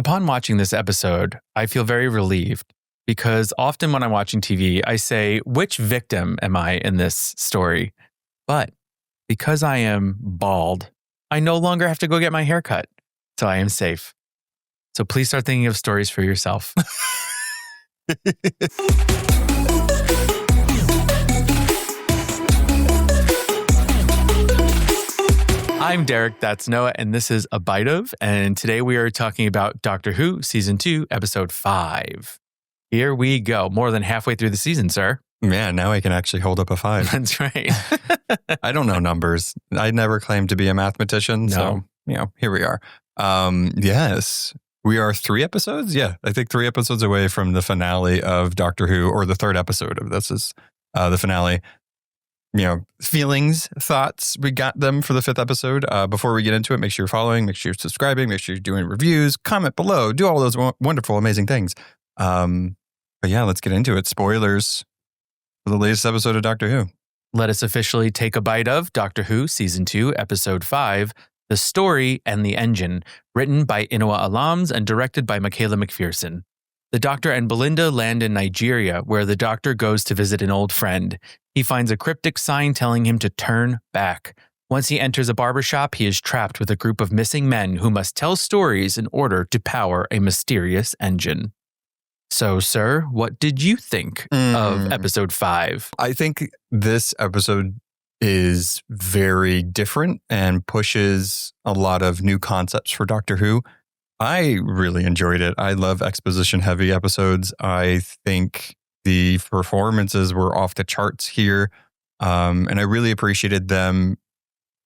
Upon watching this episode, I feel very relieved because often when I'm watching TV, I say, which victim am I in this story? But because I am bald, I no longer have to go get my hair cut. So I am safe. So please start thinking of stories for yourself. I'm Derek, that's Noah, and this is A Bite Of, and today we are talking about Doctor Who Season 2, Episode 5. Here we go. More than halfway through the season, sir. Yeah, now I can actually hold up a 5. That's right. I don't know numbers. I never claimed to be a mathematician, so, here we are. Yes, we are 3 episodes. Yeah, I think 3 episodes away from the finale of Doctor Who, or the 3rd episode of this is the finale. Feelings, thoughts, we got them for the 5th episode. Before we get into it, make sure you're following, make sure you're subscribing, make sure you're doing reviews, comment below, do all those wonderful, amazing things. But yeah, let's get into it. Spoilers for the latest episode of Doctor Who. Let us officially take a bite of Doctor Who Season 2, Episode 5, The Story and the Engine, written by Inua Alams and directed by Michaela McPherson. The Doctor and Belinda land in Nigeria, where the Doctor goes to visit an old friend. He finds a cryptic sign telling him to turn back. Once he enters a barber shop, he is trapped with a group of missing men who must tell stories in order to power a mysterious engine. So, sir, what did you think of Episode 5? I think this episode is very different and pushes a lot of new concepts for Doctor Who. I really enjoyed it. I love exposition-heavy episodes. I think the performances were off the charts here, and I really appreciated them.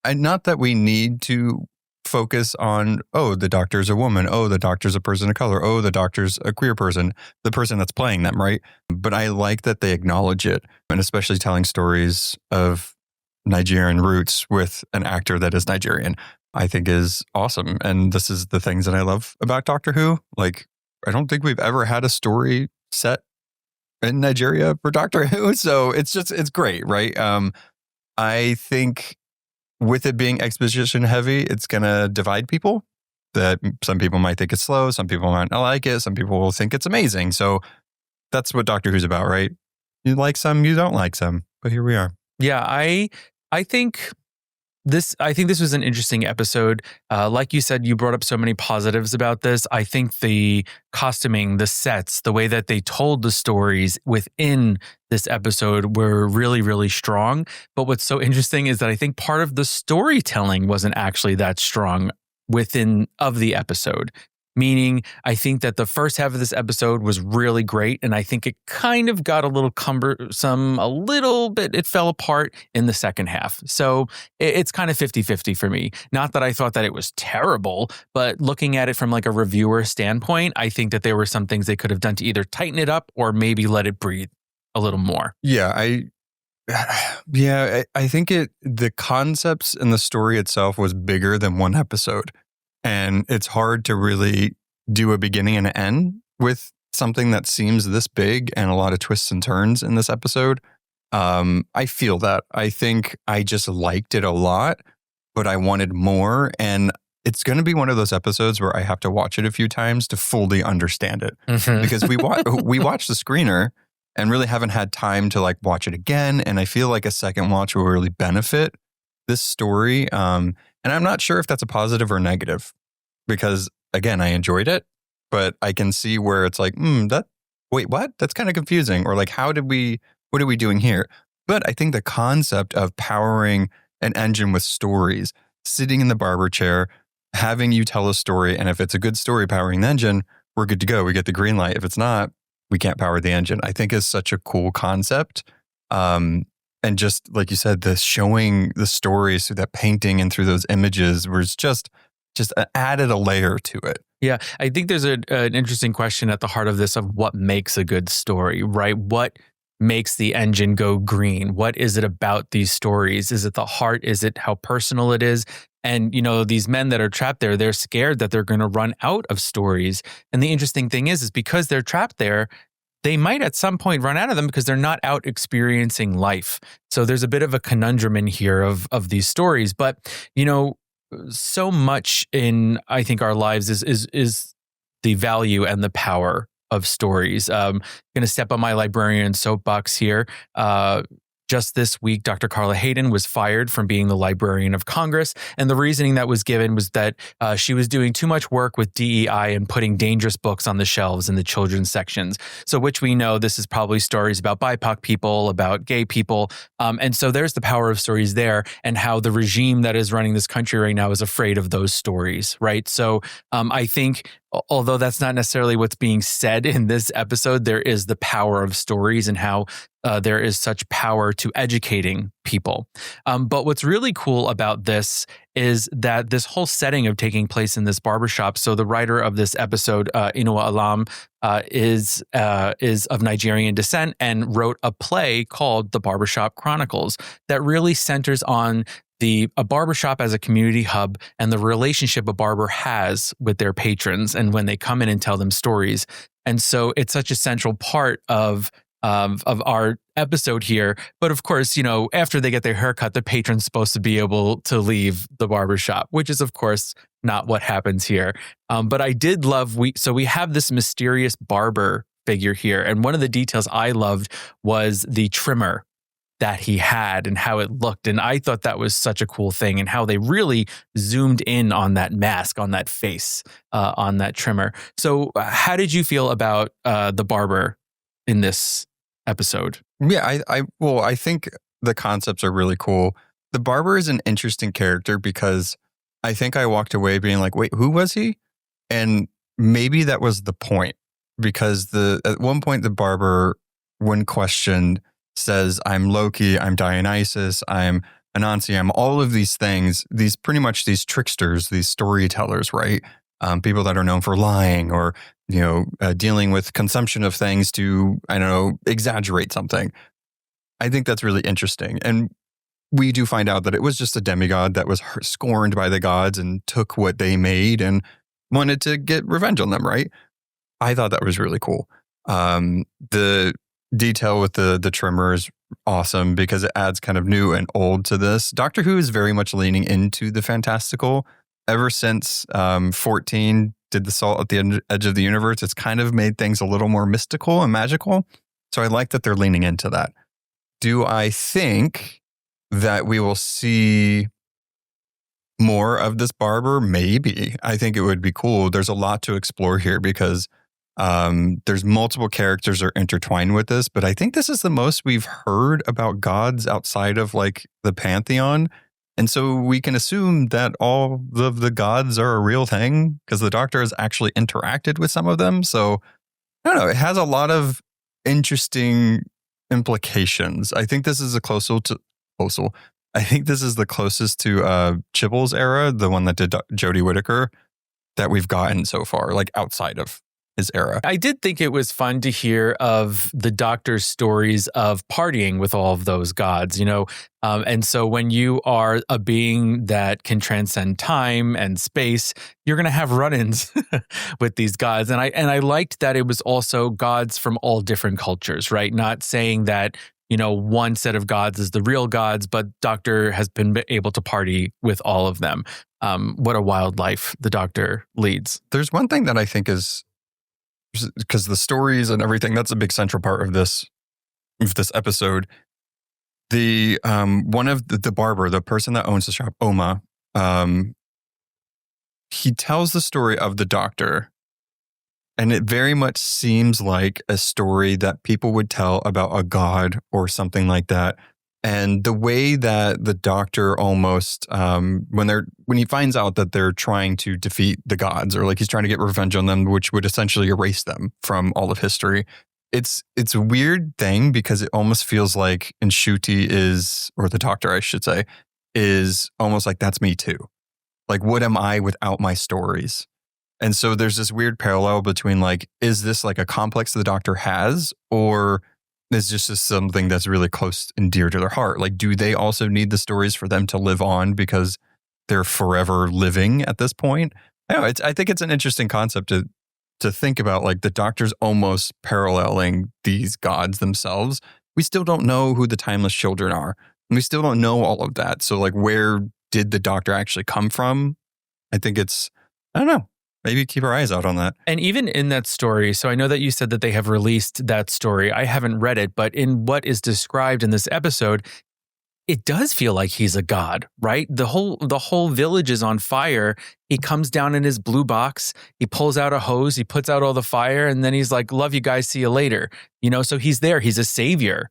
And not that we need to focus on, the Doctor's a woman, the Doctor's a person of color, the Doctor's a queer person, the person that's playing them, right? But I like that they acknowledge it, and especially telling stories of Nigerian roots with an actor that is Nigerian, I think is awesome. And this is the things that I love about Doctor Who. Like, I don't think we've ever had a story set in Nigeria for Doctor Who. So it's great, right? I think with it being exposition heavy, it's going to divide people. That some people might think it's slow. Some people might not like it. Some people will think it's amazing. So that's what Doctor Who's about, right? You like some, you don't like some. But here we are. Yeah, I think this was an interesting episode. Like you said, you brought up so many positives about this. I think the costuming, the sets, the way that they told the stories within this episode were really, really strong. But what's so interesting is that I think part of the storytelling wasn't actually that strong within of the episode. Meaning, I think that the first half of this episode was really great, and I think it kind of got a little cumbersome, a little bit, it fell apart in the second half. So it's kind of 50-50 for me. Not that I thought that it was terrible, but looking at it from like a reviewer standpoint, I think that there were some things they could have done to either tighten it up or maybe let it breathe a little more. Yeah, I think the concepts and the story itself was bigger than one episode. And it's hard to really do a beginning and an end with something that seems this big and a lot of twists and turns in this episode. I feel that. I think I just liked it a lot, but I wanted more. And it's going to be one of those episodes where I have to watch it a few times to fully understand it. Because we watched the screener and really haven't had time to like watch it again. And I feel like a second watch will really benefit this story. And I'm not sure if that's a positive or negative because, again, I enjoyed it, but I can see where it's like, wait, what? That's kind of confusing. Or like, what are we doing here? But I think the concept of powering an engine with stories, sitting in the barber chair, having you tell a story, and if it's a good story powering the engine, we're good to go. We get the green light. If it's not, we can't power the engine. I think is such a cool concept. And just like you said, the showing the stories through that painting and through those images was just added a layer to it. Yeah, I think there's an interesting question at the heart of this of what makes a good story, right? What makes the engine go green? What is it about these stories? Is it the heart? Is it how personal it is? And, these men that are trapped there, they're scared that they're going to run out of stories. And the interesting thing is because they're trapped there, they might at some point run out of them because they're not out experiencing life. So there's a bit of a conundrum in here of these stories. But, so much in, I think, our lives is the value and the power of stories. Going to step on my librarian soapbox here. Just this week, Dr. Carla Hayden was fired from being the Librarian of Congress. And the reasoning that was given was that she was doing too much work with DEI and putting dangerous books on the shelves in the children's sections. So, which we know this is probably stories about BIPOC people, about gay people. And so there's the power of stories there, and how the regime that is running this country right now is afraid of those stories, right? So I think, although that's not necessarily what's being said in this episode, there is the power of stories and how there is such power to educating people. But what's really cool about this is that this whole setting of taking place in this barbershop. So the writer of this episode, Inua Alam, is of Nigerian descent and wrote a play called The Barbershop Chronicles that really centers on a barbershop as a community hub and the relationship a barber has with their patrons and when they come in and tell them stories. And so it's such a central part of our episode here. But of course, after they get their haircut, the patron's supposed to be able to leave the barbershop, which is, of course, not what happens here. But I did love, we have this mysterious barber figure here. And one of the details I loved was the trimmer that he had and how it looked. And I thought that was such a cool thing, and how they really zoomed in on that mask, on that face, on that trimmer. So how did you feel about the barber in this episode? Yeah, I think the concepts are really cool. The barber is an interesting character because I think I walked away being like, wait, who was he? And maybe that was the point, because at one point the barber, when questioned, says, I'm Loki, I'm Dionysus, I'm Anansi, I'm all of these things, these tricksters, these storytellers, right? People that are known for lying or, dealing with consumption of things to, exaggerate something. I think that's really interesting. And we do find out that it was just a demigod that was scorned by the gods and took what they made and wanted to get revenge on them, right? I thought that was really cool. The detail with the trimmer is awesome because it adds kind of new and old to this. Doctor Who is very much leaning into the fantastical. Ever since 14 did the Salt at the Edge of the Universe, it's kind of made things a little more mystical and magical. So I like that they're leaning into that. Do I think that we will see more of this barber? Maybe. I think it would be cool. There's a lot to explore here because there's multiple characters are intertwined with this, but I think this is the most we've heard about gods outside of like the pantheon. And so we can assume that all of the gods are a real thing because the Doctor has actually interacted with some of them. So I don't know. It has a lot of interesting implications. I think this is the closest to Chibble's era, the one that did Jodie Whittaker, that we've gotten so far, like outside of his era. I did think it was fun to hear of the Doctor's stories of partying with all of those gods, and so when you are a being that can transcend time and space, you're going to have run-ins with these gods. And I liked that it was also gods from all different cultures, right? Not saying that, one set of gods is the real gods, but Doctor has been able to party with all of them. What a wild life the Doctor leads. There's one thing that I think is, because the stories and everything, that's a big central part of this episode. The one of the barber, the person that owns the shop, Oma, he tells the story of the Doctor, and it very much seems like a story that people would tell about a god or something like that. And the way that the Doctor almost, when he finds out that they're trying to defeat the gods, or like he's trying to get revenge on them, which would essentially erase them from all of history. It's a weird thing because it almost feels like Nshuti or the Doctor, I should say, is almost like, that's me too. Like, what am I without my stories? And so there's this weird parallel between like, is this like a complex the Doctor has, or is just something that's really close and dear to their heart? Like, do they also need the stories for them to live on because they're forever living at this point? I think it's an interesting concept to think about. Like, the Doctor's almost paralleling these gods themselves. We still don't know who the timeless children are, and we still don't know all of that. So, like, where did the Doctor actually come from? I think I don't know. maybe keep our eyes out on that. And even in that story, so I know that you said that they have released that story. I haven't read it, but in what is described in this episode, it does feel like he's a god, right? The whole village is on fire. He comes down in his blue box. He pulls out a hose. He puts out all the fire, and then he's like, "Love you guys. See you later." So he's there. He's a savior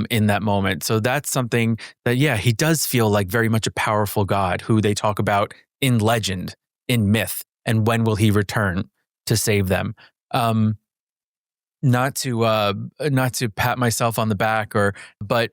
in that moment. So that's something that, yeah, he does feel like very much a powerful god who they talk about in legend, in myth, and when will he return to save them? Not to pat myself on the back, but.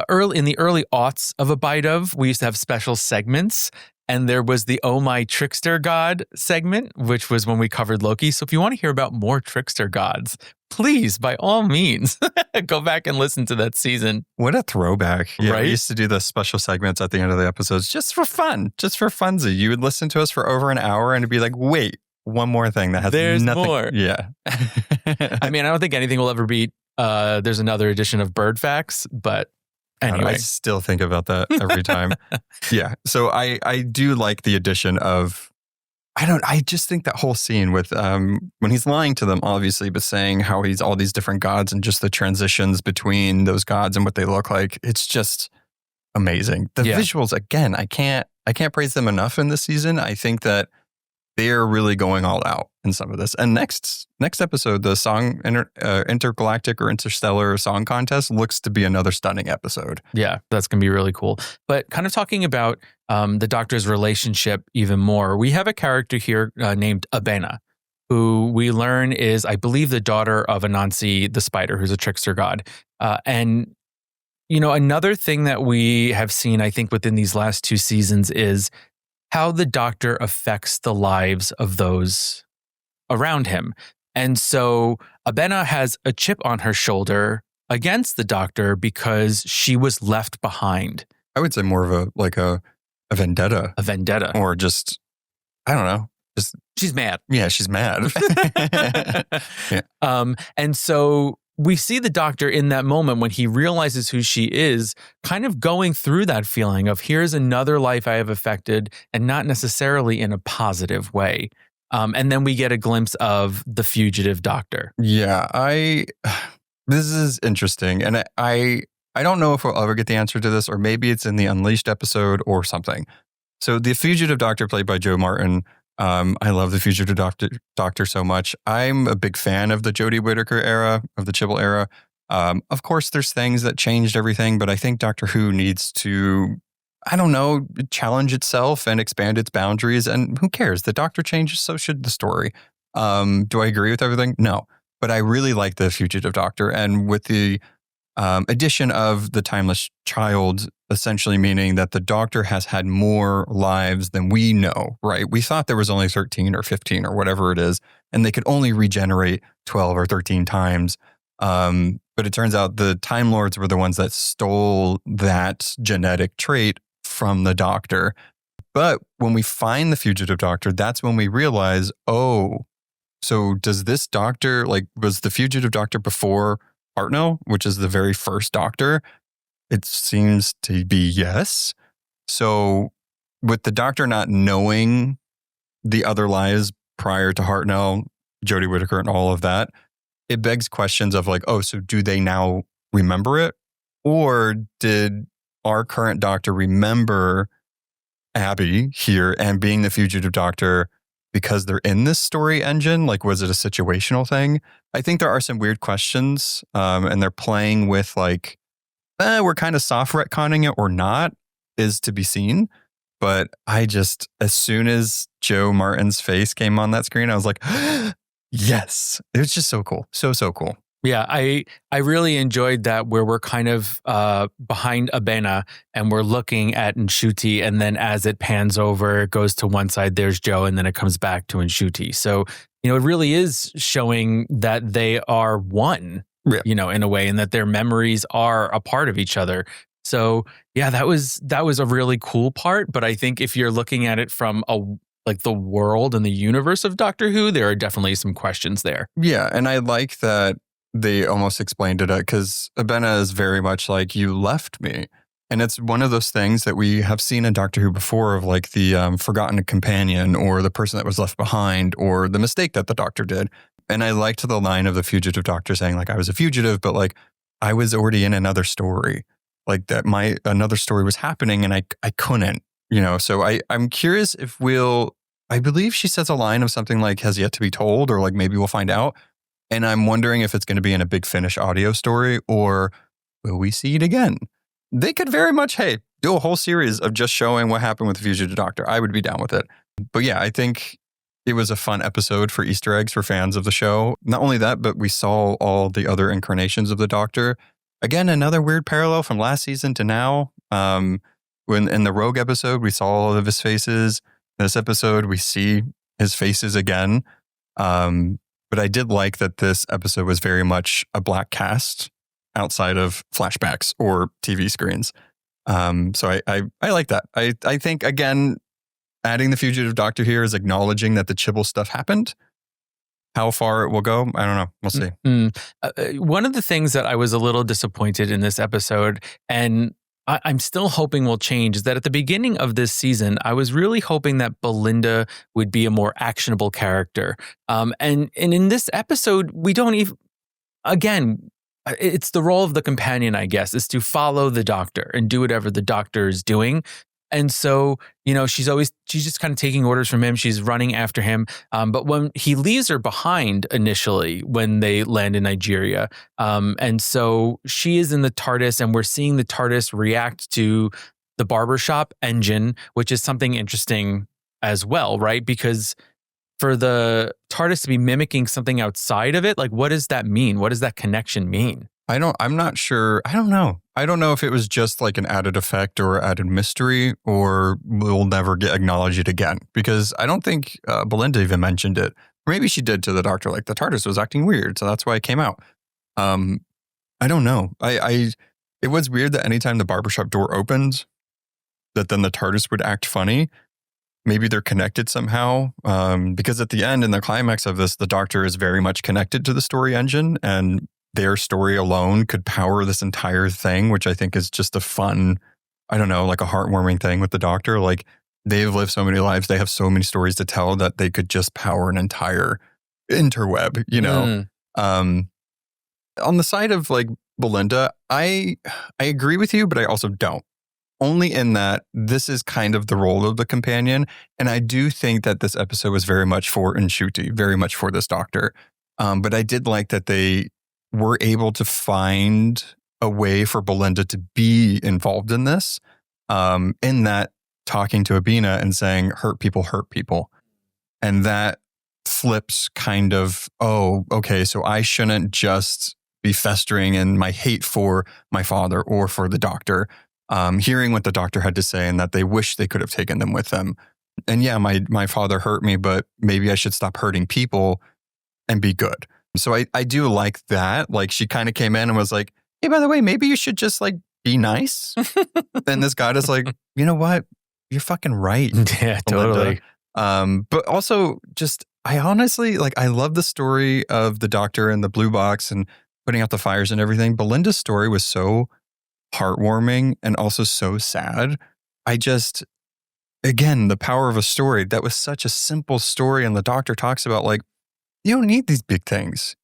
Early in the early aughts of A Bite Of, we used to have special segments, and there was the Oh My Trickster God segment, which was when we covered Loki. So if you want to hear about more trickster gods, please, by all means, go back and listen to that season. What a throwback. Yeah, right? We used to do the special segments at the end of the episodes just for fun, just for funsies. You would listen to us for over an hour and it'd be like, wait, one more thing that has There's nothing. more. Yeah. I mean, I don't think anything will ever beat there's another edition of Bird Facts, but anyway. I still think about that every time. Yeah. So I do like the addition of, I just think that whole scene with when he's lying to them, obviously, but saying how he's all these different gods and just the transitions between those gods and what they look like. It's just amazing. The visuals, again, I can't praise them enough in this season. I think that they're really going all out in some of this. And next episode, the song intergalactic or interstellar song contest looks to be another stunning episode. Yeah, that's going to be really cool. But kind of talking about the Doctor's relationship even more, we have a character here named Abena, who we learn is, I believe, the daughter of Anansi the Spider, who's a trickster god. And another thing that we have seen, I think, within these last 2 seasons is how the Doctor affects the lives of those around him. And so Abena has a chip on her shoulder against the Doctor because she was left behind. I would say more of a vendetta. A vendetta. Or just, I don't know. She's mad. Yeah, she's mad. Yeah. And so we see the Doctor in that moment when he realizes who she is, kind of going through that feeling of here's another life I have affected, and not necessarily in a positive way. And then we get a glimpse of the fugitive Doctor. Yeah, this is interesting. And I don't know if we'll ever get the answer to this, or maybe it's in the Unleashed episode or something. So the fugitive Doctor played by Joe Martin. I love the Fugitive Doctor so much. I'm a big fan of the Jodie Whittaker era, of the Chibble era. Of course, there's things that changed everything, but I think Doctor Who needs to, challenge itself and expand its boundaries. And who cares? The Doctor changes, so should the story. Do I agree with everything? No. But I really like the Fugitive Doctor. And with the addition of the Timeless Child, essentially meaning that the Doctor has had more lives than we know, right? We thought there was only 13 or 15 or whatever it is, and they could only regenerate 12 or 13 times. But it turns out the Time Lords were the ones that stole that genetic trait from the Doctor. But when we find the Fugitive Doctor, that's when we realize, oh, so does this Doctor, was the Fugitive Doctor before Hartnell, which is the very first Doctor? It seems to be yes. So with the Doctor not knowing the other lives prior to Hartnell, Jodie Whittaker, and all of that, it begs questions of so do they now remember it? Or did our current Doctor remember Abby here and being the Fugitive Doctor because they're in this story engine? Was it a situational thing? I think there are some weird questions, and they're playing with we're kind of soft retconning it or not is to be seen. But as soon as Joe Martin's face came on that screen, I was like, yes, it was just so cool. So cool. Yeah, I really enjoyed that where we're kind of behind Abena and we're looking at Nshuti, and then as it pans over, it goes to one side, there's Joe, and then it comes back to Nshuti. So, it really is showing that they are one, in a way, and that their memories are a part of each other. So, yeah, that was a really cool part. But I think if you're looking at it from the world and the universe of Doctor Who, there are definitely some questions there. Yeah, and I like that they almost explained it because Abena is very much like, you left me. And it's one of those things that we have seen in Doctor Who before of like the forgotten companion or the person that was left behind or the mistake that the Doctor did. And I liked the line of the fugitive Doctor saying like, I was a fugitive, but like I was already in another story. Like that another story was happening and I couldn't, so I'm curious if I believe she says a line of something like has yet to be told, or like maybe we'll find out. And I'm wondering if it's going to be in a Big Finish audio story, or will we see it again? They could very much, do a whole series of just showing what happened with the Fugitive Doctor. I would be down with it. But yeah, I think it was a fun episode for Easter eggs for fans of the show. Not only that, but we saw all the other incarnations of the Doctor. Again, another weird parallel from last season to now. When in the Rogue episode, we saw all of his faces. This episode, we see his faces again. But I did like that this episode was very much a black cast outside of flashbacks or TV screens. So I like that. I think, again, adding the Fugitive Doctor here is acknowledging that the Chibble stuff happened. How far it will go, I don't know. We'll see. One of the things that I was a little disappointed in this episode, and I'm still hoping will change, is that at the beginning of this season, I was really hoping that Belinda would be a more actionable character. And in this episode, we don't even, again, it's the role of the companion, I guess, is to follow the Doctor and do whatever the Doctor is doing. And so, she's just kind of taking orders from him. She's running after him. But when he leaves her behind initially, when they land in Nigeria, and so she is in the TARDIS, and we're seeing the TARDIS react to the barbershop engine, which is something interesting as well, right? Because for the TARDIS to be mimicking something outside of it, like, what does that mean? What does that connection mean? I'm not sure. I don't know. I don't know if it was just like an added effect or added mystery, or we'll never acknowledge it again, because I don't think Belinda even mentioned it. Maybe she did to the Doctor, like the TARDIS was acting weird, so that's why it came out. I don't know. It was weird that anytime the barbershop door opened, that then the TARDIS would act funny. Maybe they're connected somehow, because at the end, in the climax of this, the Doctor is very much connected to the story engine, and their story alone could power this entire thing, which I think is just a fun, I don't know, like a heartwarming thing with the Doctor. Like, they've lived so many lives, they have so many stories to tell that they could just power an entire interweb, On the side of like Belinda, I agree with you, but I also don't. Only in that this is kind of the role of the companion. And I do think that this episode was very much for Nshuti, very much for this Doctor. But I did like that they were able to find a way for Belinda to be involved in this, in that talking to Abena and saying, hurt people. And that flips kind of, oh, okay, so I shouldn't just be festering in my hate for my father or for the Doctor. Hearing what the Doctor had to say and that they wish they could have taken them with them. And yeah, my father hurt me, but maybe I should stop hurting people and be good. So I do like that. Like, she kind of came in and was like, hey, by the way, maybe you should just like be nice. Then this God is like, you know what? You're fucking right. Yeah, totally. But also just, I honestly, like, I love the story of the Doctor and the blue box and putting out the fires and everything. Belinda's story was so heartwarming and also so sad. Again, the power of a story. That was such a simple story. And the Doctor talks about, like, you don't need these big things.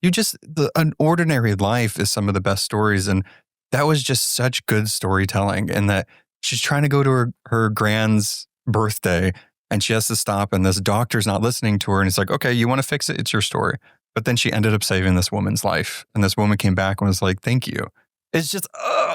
An ordinary life is some of the best stories. And that was just such good storytelling. And that she's trying to go to her grand's birthday and she has to stop, and this doctor's not listening to her. And he's like, okay, you want to fix it? It's your story. But then she ended up saving this woman's life. And this woman came back and was like, thank you. It's just,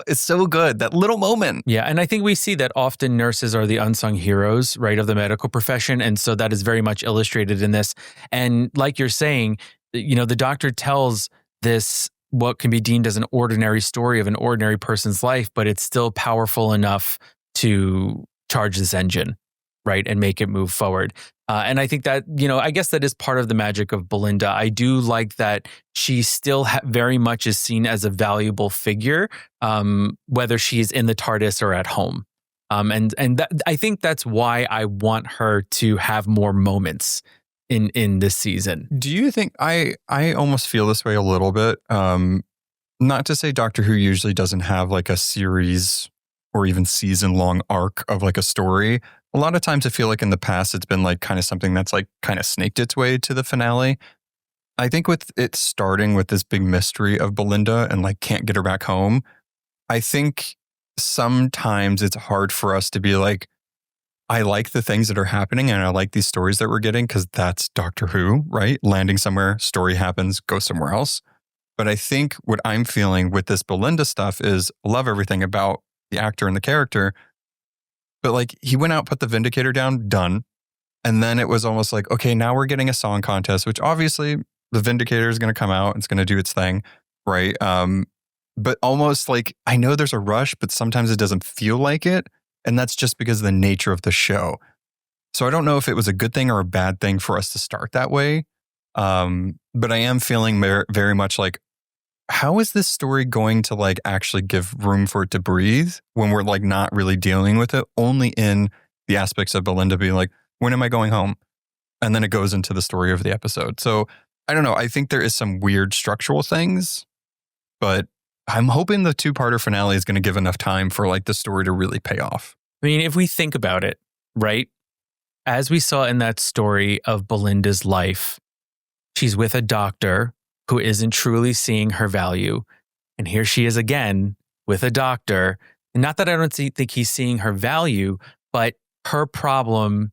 it's so good. That little moment. Yeah. And I think we see that often nurses are the unsung heroes, right, of the medical profession. And so that is very much illustrated in this. And like you're saying, the Doctor tells this, what can be deemed as an ordinary story of an ordinary person's life, but it's still powerful enough to charge this engine, right, and make it move forward. And I think that, I guess that is part of the magic of Belinda. I do like that she still very much is seen as a valuable figure, whether she's in the TARDIS or at home. And that, I think that's why I want her to have more moments in this season. Do you think, I almost feel this way a little bit, not to say Doctor Who usually doesn't have like a series or even season-long arc of like a story. A lot of times I feel like in the past it's been like kind of something that's like kind of snaked its way to the finale. I think with it starting with this big mystery of Belinda and like can't get her back home, I think sometimes it's hard for us to be like, I like the things that are happening and I like these stories that we're getting because that's Doctor Who, right? Landing somewhere, story happens, go somewhere else. But I think what I'm feeling with this Belinda stuff is love everything about the actor and the character. But like he went out, put the Vindicator down, done. And then it was almost like, okay, now we're getting a song contest, which obviously the Vindicator is going to come out. It's going to do its thing, right? But almost like, I know there's a rush, but sometimes it doesn't feel like it. And that's just because of the nature of the show. So I don't know if it was a good thing or a bad thing for us to start that way. But I am feeling very much like, how is this story going to like actually give room for it to breathe when we're like not really dealing with it, only in the aspects of Belinda being like, when am I going home? And then it goes into the story of the episode. So I don't know. I think there is some weird structural things, but I'm hoping the 2-parter finale is going to give enough time for like the story to really pay off. I mean, if we think about it, right? As we saw in that story of Belinda's life, she's with a doctor who isn't truly seeing her value. And here she is again with a doctor. And not that I don't think he's seeing her value, but her problem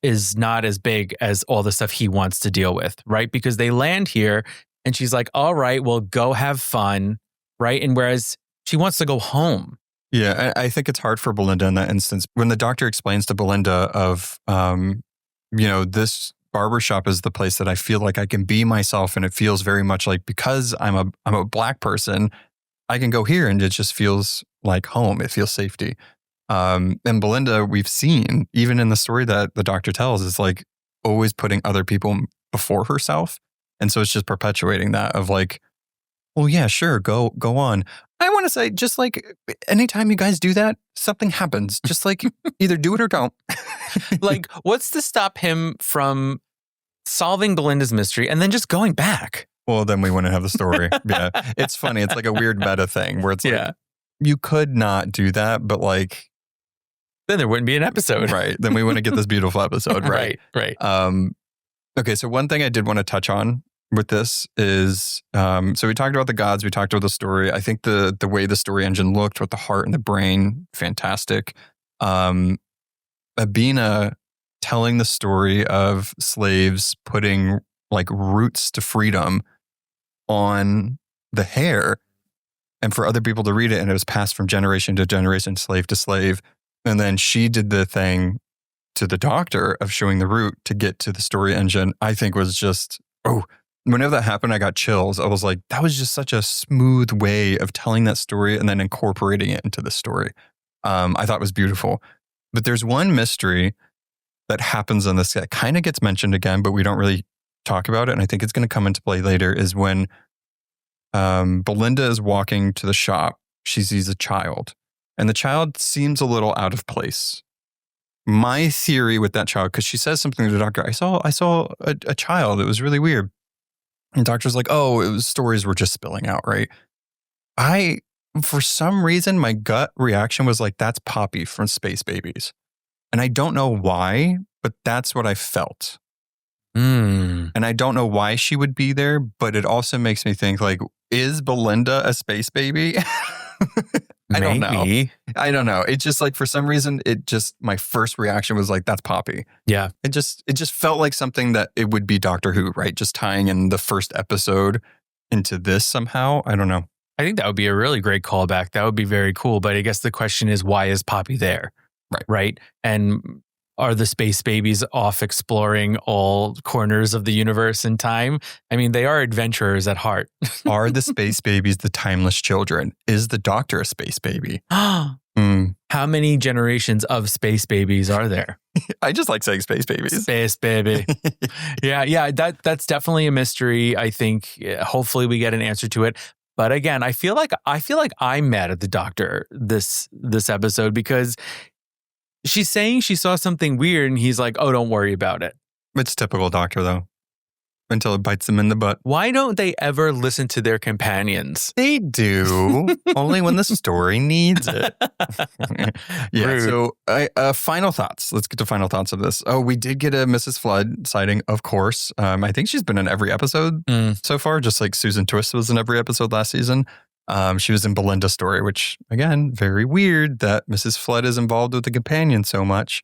is not as big as all the stuff he wants to deal with, right? Because they land here and she's like, all right, well, go have fun, right? And whereas she wants to go home. Yeah, I think it's hard for Belinda in that instance. When the doctor explains to Belinda of, this barbershop is the place that I feel like I can be myself. And it feels very much like because I'm a Black person, I can go here and it just feels like home. It feels safety. And Belinda, we've seen, even in the story that the doctor tells, is like always putting other people before herself. And so it's just perpetuating that of like, well, yeah, sure, go on. I want to say, just like anytime you guys do that, something happens. Just like either do it or don't. Like, what's to stop him from solving Belinda's mystery and then just going back? Well, then we wouldn't have the story. Yeah, it's funny. It's like a weird meta thing where it's like, you could not do that, but like, then there wouldn't be an episode. Right. Then we wouldn't get this beautiful episode. Right. Right. Okay. So one thing I did want to touch on with this is, so we talked about the gods, we talked about the story. I think the way the story engine looked with the heart and the brain, fantastic. Abena telling the story of slaves putting like roots to freedom on the hair and for other people to read it. And it was passed from generation to generation, slave to slave. And then she did the thing to the doctor of showing the root to get to the story engine. I think was just, whenever that happened, I got chills. I was like, that was just such a smooth way of telling that story and then incorporating it into the story. I thought it was beautiful. But there's one mystery that happens in this that kind of gets mentioned again, but we don't really talk about it. And I think it's going to come into play later is when Belinda is walking to the shop. She sees a child and the child seems a little out of place. My theory with that child, because she says something to the doctor, I saw a child. It was really weird. And the doctor's like, stories were just spilling out, right? For some reason, my gut reaction was like, that's Poppy from Space Babies. And I don't know why, but that's what I felt. And I don't know why she would be there, but it also makes me think like, is Belinda a space baby? I don't know. It's just like, for some reason, my first reaction was like, that's Poppy. Yeah. It just felt like something that it would be Doctor Who, right? Just tying in the first episode into this somehow. I don't know. I think that would be a really great callback. That would be very cool. But I guess the question is, why is Poppy there? Right. And are the space babies off exploring all corners of the universe and time? I mean, they are adventurers at heart. Are the space babies the timeless children? Is the doctor a space baby? How many generations of space babies are there? I just like saying space babies. Space baby. Yeah. That's definitely a mystery. I think hopefully we get an answer to it. But again, I feel like I'm mad at the doctor this episode because she's saying she saw something weird and he's like, oh, don't worry about it. It's typical doctor though. until it bites them in the butt. Why don't they ever listen to their companions? They do, only when the story needs it. Yeah. Rude. So, final thoughts. Let's get to final thoughts of this. Oh, we did get a Mrs. Flood sighting, of course. I think she's been in every episode so far, just like Susan Twist was in every episode last season. She was in Belinda's story, which, again, very weird that Mrs. Flood is involved with the companion so much.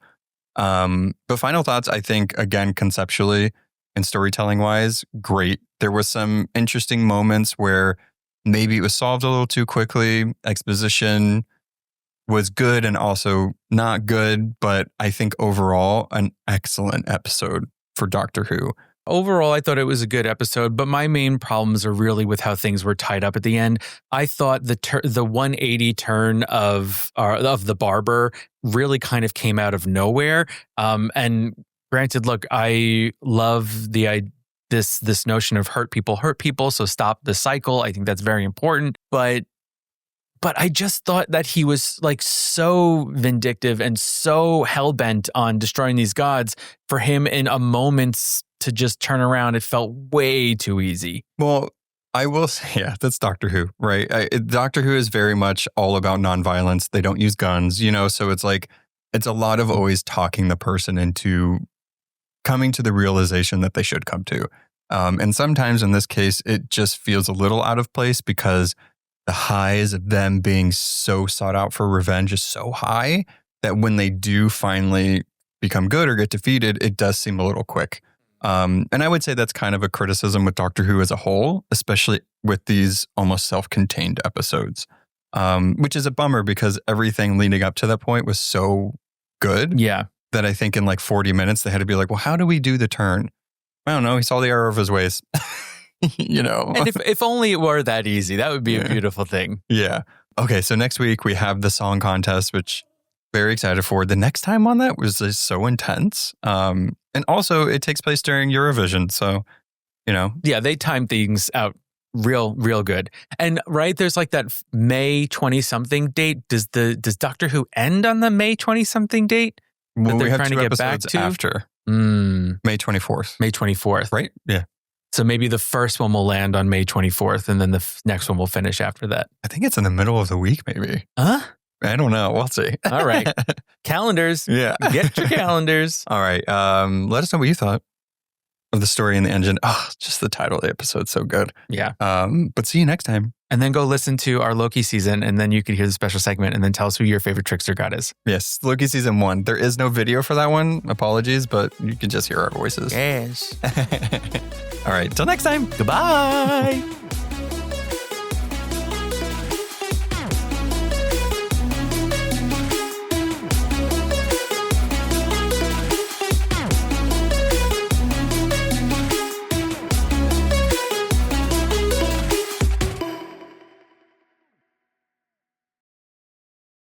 But final thoughts, I think, again, conceptually and storytelling wise, great. There was some interesting moments where maybe it was solved a little too quickly. Exposition was good and also not good, but I think overall an excellent episode for Doctor Who. Overall, I thought it was a good episode, but my main problems are really with how things were tied up at the end. I thought the 180 turn of the Barber really kind of came out of nowhere. And granted, look, I love this notion of hurt people, so stop the cycle. I think that's very important, but I just thought that he was like so vindictive and so hell-bent on destroying these gods. For him in a moment to just turn around, it felt way too easy. Well, I will say, yeah, that's Doctor Who, right? Doctor Who is very much all about nonviolence. They don't use guns, so it's like, it's a lot of always talking the person into coming to the realization that they should come to. And sometimes in this case, it just feels a little out of place because the highs of them being so sought out for revenge is so high that when they do finally become good or get defeated, it does seem a little quick. And I would say that's kind of a criticism with Doctor Who as a whole, especially with these almost self-contained episodes, which is a bummer because everything leading up to that point was so good. Yeah. That I think in like 40 minutes, they had to be like, well, how do we do the turn? I don't know. He saw the error of his ways, And if only it were that easy, that would be a beautiful thing. Yeah. Okay. So next week we have the song contest, which very excited for. The next time on that was just so intense. And also it takes place during Eurovision. So, Yeah, they time things out real good. And right, there's like that May 20-something date. Does Doctor Who end on the May 20-something date? Well, they're we have trying two to get back episodes to? after May 24th. May 24th. Right? Yeah. So maybe the first one will land on May 24th and then the next one will finish after that. I think it's in the middle of the week, maybe. Huh? I don't know. We'll see. All right. Calendars. Yeah. Get your calendars. All right. Let us know what you thought of the story in the engine. Oh, just the title of the episode. So good. Yeah. But see you next time. And then go listen to our Loki season and then you can hear the special segment and then tell us who your favorite trickster god is. Yes. Loki season 1. There is no video for that one. Apologies, but you can just hear our voices. Yes. All right. Till next time. Goodbye.